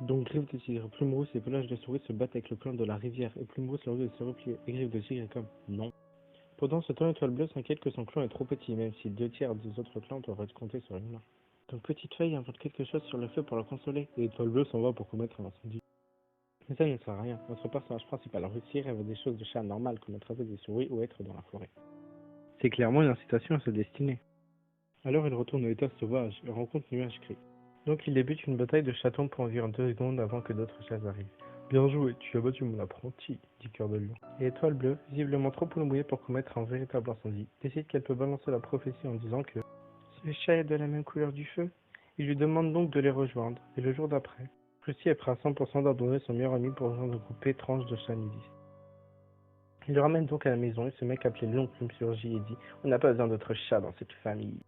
Donc Griffe de Tigre, Plume Rousse et Pelage de Souris se battent avec le clan de la Rivière et Plume Rousse leur dit de se replier et Griffe de Tigre est comme non. Pendant ce temps, Étoile Bleue s'inquiète que son clan est trop petit, même si 2 tiers des autres clans doivent être comptés sur une main. Donc Petite Feuille invente quelque chose sur le feu pour la consoler et Étoile Bleue s'en va pour commettre un incendie. Mais ça ne sert à rien, notre personnage principal Rusty rêve des choses de chat normales comme attraper des souris ou être dans la forêt. C'est clairement une incitation à se destiner. Alors il retourne au état sauvage et rencontre Nuage Gris. Donc il débute une bataille de chatons pour environ 2 secondes avant que d'autres chats arrivent. Bien joué, tu as battu mon apprenti, dit Cœur de Lion. Et Étoile Bleue, visiblement trop mouillée pour commettre un véritable incendie, décide qu'elle peut balancer la prophétie en disant que ce chat est de la même couleur du feu. Il lui demande donc de les rejoindre, et le jour d'après, Rusty est prêt à 100% d'abandonner son meilleur ami pour rejoindre le groupe étrange de chats nudistes. Il le ramène donc à la maison et ce mec appelé L'Oncle surgit et dit « On n'a pas besoin d'autres chats dans cette famille ».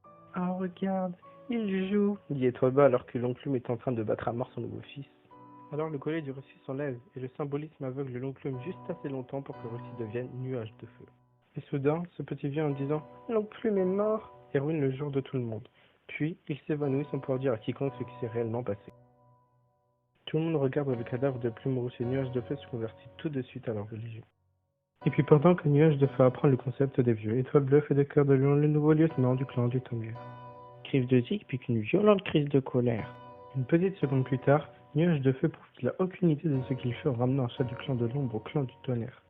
« Ah regarde, il joue !» dit Étoile Bleue alors que l'Oncle est en train de battre à mort son nouveau fils. Alors le collet du Rusty s'enlève et le symbolisme aveugle l'Oncle juste assez longtemps pour que Rusty devienne nuage de feu. Et soudain, ce petit vient en disant « L'Oncle est mort !» et ruine le jour de tout le monde. Puis, il s'évanouit sans pouvoir dire à quiconque ce qui s'est réellement passé. Tout le monde regarde le cadavre de Plume Rousse et Nuage de Feu se convertit tout de suite à leur religion. Et puis pendant que Nuage de Feu apprend le concept des vieux, Étoile Bleue fait de Cœur de Lion le nouveau lieutenant du clan du tonnerre. Griffe de Tigre pique une violente crise de colère. Une petite seconde plus tard, Nuage de Feu prouve qu'il a aucune idée de ce qu'il fait en ramenant un chat du clan de l'ombre au clan du tonnerre.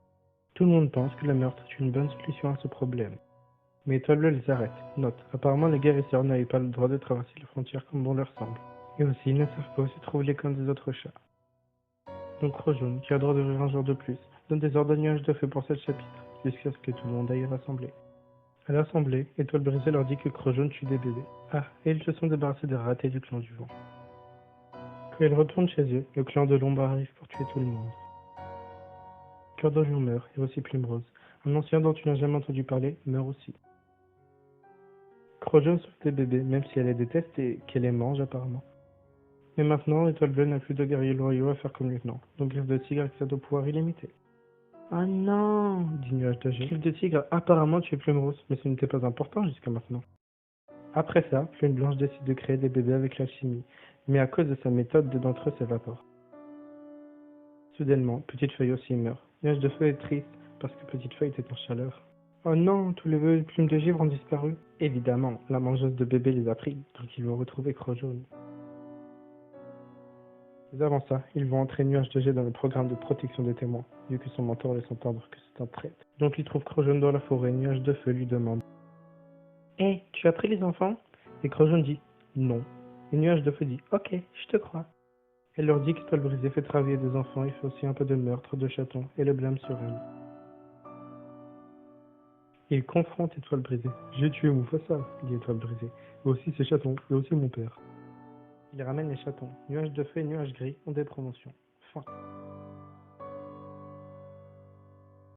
Tout le monde pense que le meurtre est une bonne solution à ce problème. Mais Étoile Bleue les arrête. Note, apparemment les guérisseurs n'avaient pas le droit de traverser les frontières comme bon leur semble. Et aussi, ils ne savent pas où se trouvent les camps des autres chats. Donc Crojaune, qui a le droit d'ouvrir un jour de plus, donne des ordres à Nuage de Feu pour ce chapitre, jusqu'à ce que tout le monde aille à l'assemblée. À l'assemblée, Étoile Brisée leur dit que Crojaune tue des bébés. Ah, et ils se sont débarrassés des ratés du clan du vent. Quand ils retournent chez eux, le clan de l'ombre arrive pour tuer tout le monde. Cœur de Lion meurt, et aussi Plume Rose. Un ancien dont tu n'as jamais entendu parler meurt aussi. Crojaune sauve des bébés, même si elle les déteste et qu'elle les mange apparemment. Mais maintenant, Étoile Bleue n'a plus de guerriers loyaux à faire comme lieutenant, donc Griffe de Tigre accède au pouvoir illimité. Ah non, dit Nuage de Griffe de Tigre a apparemment tué Plume Rose, mais ce n'était pas important jusqu'à maintenant. Après ça, Plume Blanche décide de créer des bébés avec l'alchimie, mais à cause de sa méthode, deux d'entre eux s'évaporent. Soudainement, Petite Feuille aussi meurt. Nuage de Feu est triste, parce que Petite Feuille était en chaleur. Oh non, tous les bébés de Plume de Givre ont disparu. Évidemment, la mangeuse de bébés les a pris, donc ils vont retrouver Crojaune. Mais avant ça, ils vont entrer Nuage de Jet dans le programme de protection des témoins, vu que son mentor laisse entendre que c'est un traître. Donc ils trouvent Crojaune dans la forêt, Nuage de Feu lui demande « Hé, tu as pris les enfants ?» Et Crojaune dit « Non. » Et Nuage de Feu dit « Ok, je te crois. » Elle leur dit qu'Étoile Brisée fait travailler des enfants et fait aussi un peu de meurtre, de chatons, et le blâme sur elle. Il confronte Étoile Brisée. « J'ai tué Mufasa, » dit Étoile Brisée. « Et aussi ces chatons, et aussi mon père. » Il ramène les chatons. Nuage de Feu et Nuage Gris ont des promotions. Fin.